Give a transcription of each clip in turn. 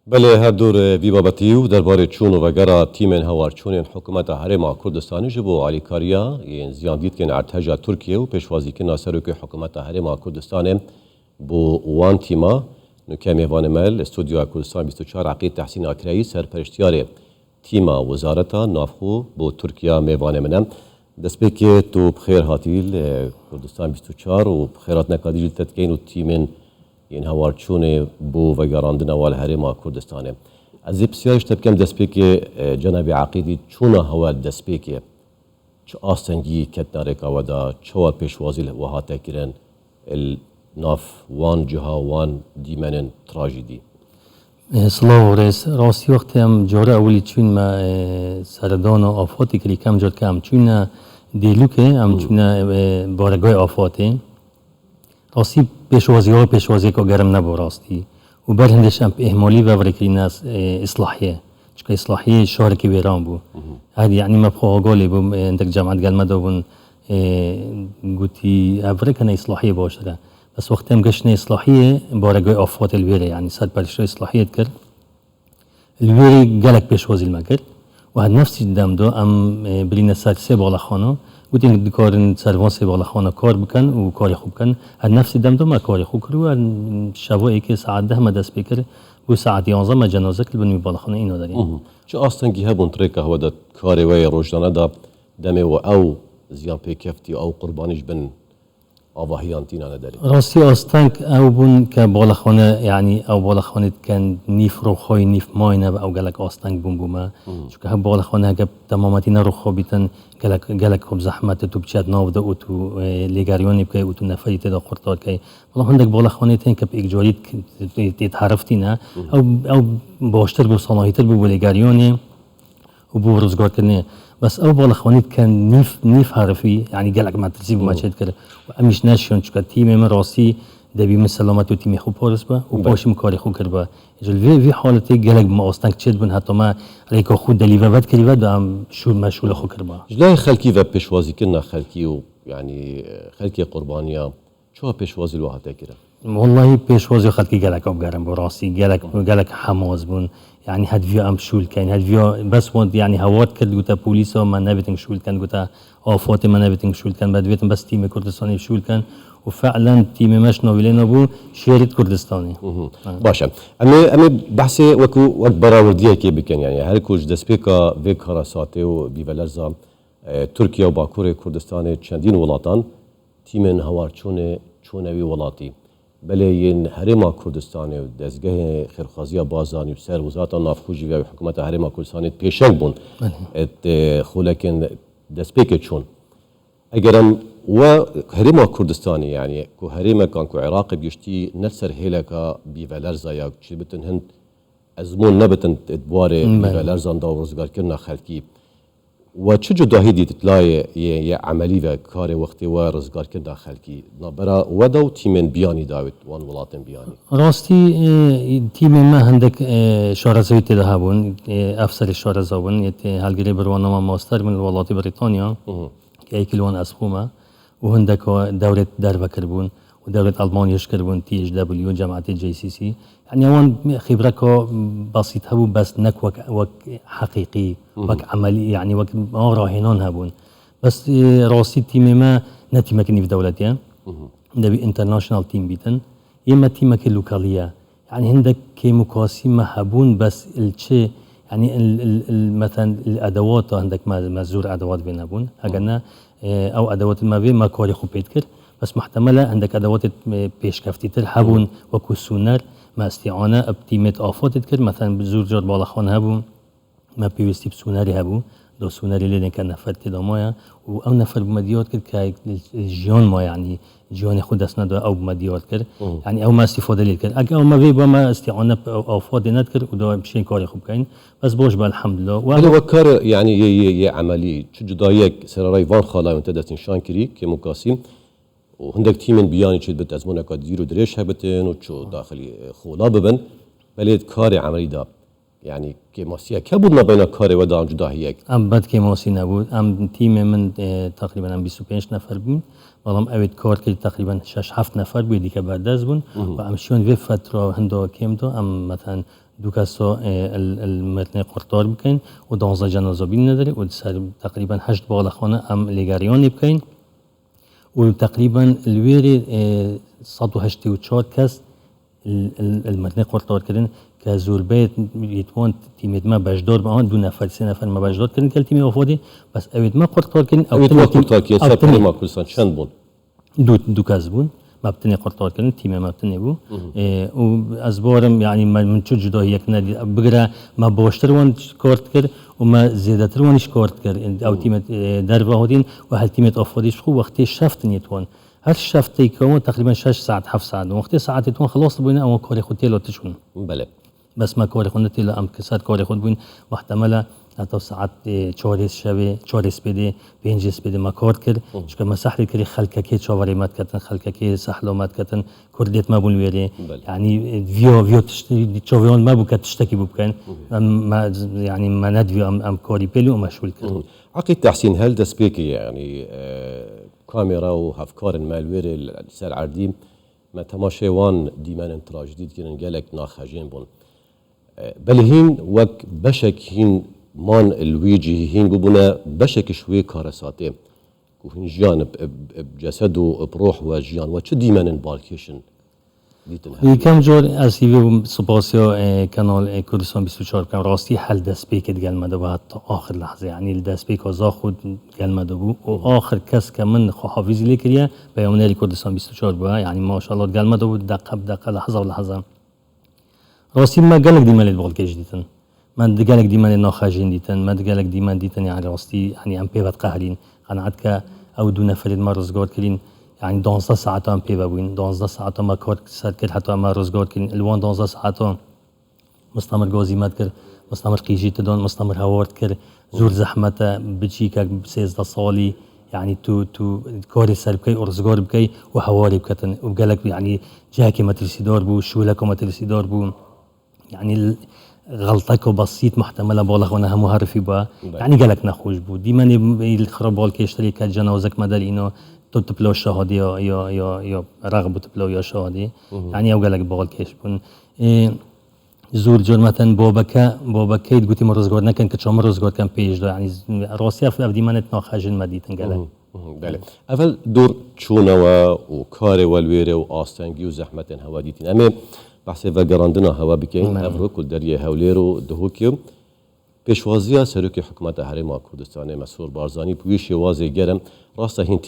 بله هر دور وی بابتی و درباره چون و وگرا تیم هوار چون حکومت هرما کردستانی جبو علی کاریا زیان دید که ارتجا ترکیه و پیشوازی که ناصر که حکومت هرما کردستان بو وان تیما نکه میوان مل استودیو کردستان 24 عقید تحسین اکرایی سرپرشتیار تیما وزارتا نافخو بو ترکیه میوان منم دست به که تو بخیر هاتیل کردستان 24 و بخیرات نکادیل تدکین و تیمن این هوارچون بو و گراندن وال هرما کردستانه از بسیارش تبکم دست به که جناب عقیدی چون هوال دست به که چه آستنگی کتناره کاودا چه پیشوازی وهاته کرن ناف وان جها وان دیمنن تراژدی سلام رئیس راستی وقتی هم جاره اولی چون ما سردان و آفاتی کلی کم جد که هم چون دیلو که هم چون بارگاه آفاته راستی پیشوازی که گرم نبود راستی و بر هندش هم اهمالی و ورکی ناس اصلاحیه چون اصلاحیه شهر کی ویران بود هذه يعني ما بخواه قولي بوم عندك جامعة قال ما دوبن قلتي أفريقيا إصلاحية باشرة بس وقتها مقشنا إصلاحية بارجوي أفوات الويري يعني صار بالشوي إصلاحية تكر الويري قالك بيشوازي المكر وهذا نفس الدم دو أم برينا صار سبع على خانه قلت إنك دكارن سروان سبع على خانه كار بكن وكاري خوب كن هذا نفس الدم دو ما كاري خوب كرو شبابي که ساعت ده ما دست بکر بو ساعت 11 ما جنازه کل بنوی بالخانه اینو داریم چه آستنگی هبون تریکه هوا دا کاری وی روزانه دا دمه و او زیان پیکفتی او قربانیش بن آواهیان تینا نداری راستی آستنگ او بون که بالخانه یعنی او بالخانه کن نیف روخای نیف ماینه او گلک آستنگ بون بومه چون هم بالخانه هگه تمامتی نروخا بیتن گلک خوب زحمت تو بچد ناوده او تو لیگریانی بکه او تو نفری تدا قرطار که والله هندک بالخانه تین که اجباری تتحرفتی نه او باشتر بو صلاحیتر بو لیگریانی و بو روزگار کنه بس او بالخواني كان نيف حرفي يعني قالك ما تسيب ما تشد كده وامش ناشون چكا تيم من راسي دبي من سلامت تيم خوب پارس با و باش مكاري خوب كربا جل في حالتي قالك ما استنك تشد بن حتى ما ريكو خود دليفا ود كريبا دام شو مشغول خو كربا جلاي خلكي و پیشوازی كنا خلكي و يعني خلكي قربانيه شو پیشوازی لو هاته كده والله پیشوازی خلقی گلک آب گرم براستی گلک حماس بون يعني هدفيا ام شول كان هدفيا بس ود يعني هوات كد قلت بوليسا ما نبتن شول كان قلت آفات ما نبتن شول كان بعد بيتن بس تيم كردستاني شول كان وفعلا تيم مش نويلين ابو شيرت كردستاني باشا امي بحثي وك براوديه كي بكن يعني هر كوج دسبيكا فيك خراساتي و بيبلرزا تركيا وباكور كردستان چندين ولاتان تيمن هوار چونوي ولاتي بله هرما کردستان و دستگاه خیرخوازی بازانی و سر وزارت نافخوجی و حکومت هرما کردستان پیشنگ بون ات خلکن دست پیک چون اگرم و هرما کردستانی يعني کو هرما كان کو عراق بيشتي نفسر هيلكا بيفالرزا يا چي بتن هند ازمون نبتن ادوار بيفالرزا دا روزگار كنا خلقي و چه جداهی دیت لای یه عملی و کار وقتی و روزگار که داخل کی نبرا و دو تیمن بیانی داوت وان ولاتن بیانی راستی تیم ما هندک شارزوی تده بون افسر شارزوون یت هالگری بروانما ماستر من الولايات بريطانيا که کلوان اسبوما و هندک دوره در بون و دوره آلمانیا شکربون تی اچ دبلیو جامعه جی سی سی يعني وان خبرة كا بسيط هبون بس نك وك حقيقي وك عملي يعني وك ما راهنان هبون بس راسي تيم ما نتيمة كني في دولتين نبي انترناشنال تيم بيتن يما تيمة كلوكالية يعني عندك كمقاسمة هبون بس الشيء يعني مثلا الادوات عندك مزور ادوات بين هبون هجنا او ادوات ما بين ما كاري خوب بيتكر بس محتملة عندك ادوات بيش كفتيتر هبون وكو سونر ما استعانة بتيمة آفات تكر مثلا بزور جار بالخان هبو ما بيوستي بسوناري هبو دو سوناري اللي كان نفر تدامايا و او نفر بمديات كر كجيان ما يعني جيان خود اسنا دو او بمديات كر يعني او ما استفاده لي كر اگه او ما في ما استعانة آفات نتكر و دو بشين كاري خوب كاين بس باش بالحمد لله هذا وكار يعني ي عملي شو جدايك سراي وان خالا وانت دستين شان كري كمقاسم وهندك تيمن بياني شد بت ازمونه كاد زيرو دريش هبتن وشو داخلي خولا ببن بليد كاري عملي دا يعني که ماسیه که بود ما بین کار و دام جدا هیک ام بد که ماسی نبود ام تیم من تقریبا ام 25 نفر بودیم والله اوید کار که تقریبا 6-7 نفر بودی که بردست بون و ام شون و فتره هندو کم دو ام مثلا دو کسا المتن قرطار بکن و 12 جنازه بین نداره و سر تقریبا 8 بالخانه ام لگریان بکن و تقریبا الویری 184 کس المتن قرطار کردن که زور بیت یتوان تیمت ما بجدار با آن 2 نفر 3 نفر ما بجدار کردن که تیم آفادی بس اوید ما قرطار کردن اوید ما قرطار کردن سر تیم ما کلسان چند بون دو کس بون مبتنی قرطار کردن تیم مبتنی بو و از بارم یعنی من چه جدا یک ندی بگره ما باشتر وان کارت کرد و ما زیادتر وانش کارت کرد او تیم در وحدین و هل تیمت آفادیش خوب وقتی شفت نیتوان هر شفتی که تقریبا 6 ساعت 7 ساعت وقتی ساعتی تون خلاص بودن اما کاری خود تیلو تشون بله بس ما کاری خود نتیلو ام کسر کاری خود بودن محتمله حتی ساعت 4 شب 4 بده 5 بده ما کار کرد چون ما سحری کردی خلکه که چاوری مات کردن خلکه که سحلومات کردن کردیت ما بون ویری یعنی ویو تشتی چاویان ما بو تشتکی بکن ما يعني ما ندوي ام كوري بيلي ومشغول كده عقيد تحسين هل دسبيكي يعني كاميرا وهفكار المالوير سر عرديم ما تماشي وان ديمان انتراج جديد كنا قالك ناخجين بون بل هين وك بشك هين مان الويجي هين بونا بشك شوي كارساتي وهين جيان بجسد وبروح وجيان وش ديمان بالكيشن یکم جور از هیوی سپاسیا کانال کردستان 24 کم راستی حل دست پیکت گلمده و حتی آخر لحظه یعنی دست پیک آزا خود گلمده بود و آخر کس که من حافظی لیکریه بیانیری کردستان 24 بود یعنی ماشاءالله گلمده بود دقیقه بدقیقه لحظه و لحظه راستی ما گلک دیمالی بال کش دیتن من گلک دیمالی ناخجین دیتن من گلک دیمان دیتن یعنی راستی یعنی ام پیوت قهرین قناعت که او دو نفرید ما روزگار کردین يعني 12 ساعات هم پیدا بودیم 12 ساعات ما کار سر کرد حتی ما روزگار کردیم الوان 12 ساعات مستمر گازیمت کرد مستمر قیجیت دان مستمر هوارد کرد زور زحمت بچی که 13 سالی يعني تو کاری سر بکی و روزگار بکی و هواری بکتن و گلک يعني جاکی مترسی دار بو شولک مترسی دار بو يعني غلطك بسيط محتمله بالغونه هم حرفي با يعني قالك نخوش بو ديما الخراب بالك يشتري كجنازك مدل انه تبلو شهادي یا رغبت تبلو یا شهادي يعني او قالك بالكش بون زور جرمتن بابك قلت مرزقور نكن كشام مرزقور كان بيج ده يعني راسي في ديما ناخجن مديتن قالك بله اول دور چونه و کار والویره و آستنگی و زحمت هوادیتین اما بحث وگراندنا هوا بکن افرو کل دریه هولیر و دهوکیم پیشوازی سروک حکومت حرم کردستان مسرور بارزانی پویش واضح گرم راسته هین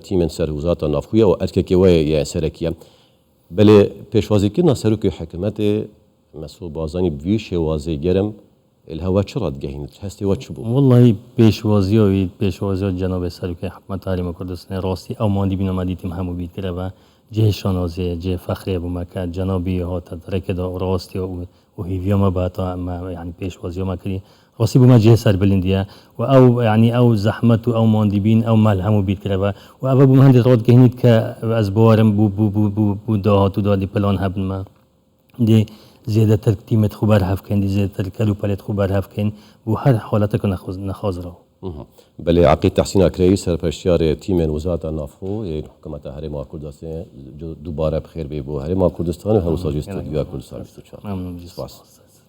تیمن سر وزارت نافخویه و ارککی و یا سرکیه بله پیشوازی کردن سروک حکومت مسرور بارزانی پویش واضح گرم الهوا چرا گهین هستی و چبو والله پیشوازی جناب سروک حکومت حرم کردستان راستی او ماندی بینم دیتیم همو بیت کرده و جه شانازه جه فخری ابو مکه جنابی ها تدرک دا راستی و هیویا ما باتا ما يعني پیشوازی ما کردی راستی بو ما جه سر بلندیه و او يعني او زحمت و او ماندیبین او مال همو بیت کرده و او بو مهندی راد گهینید که از بوارم بو داهاتو دادی پلان هبن ما دی زیاده تر تیمت خوبر هف کن دی زیاده تر کلو پلیت خوبر هف کن بو هر حالت که نخواز رو بله عقید تحسین اکرایی سرپرستیار تیم وزارت نافخو حکومت حرم کردستان دوباره بخیر بی بو حرم کردستان و همسایه استودیو کردستان 24 ممنون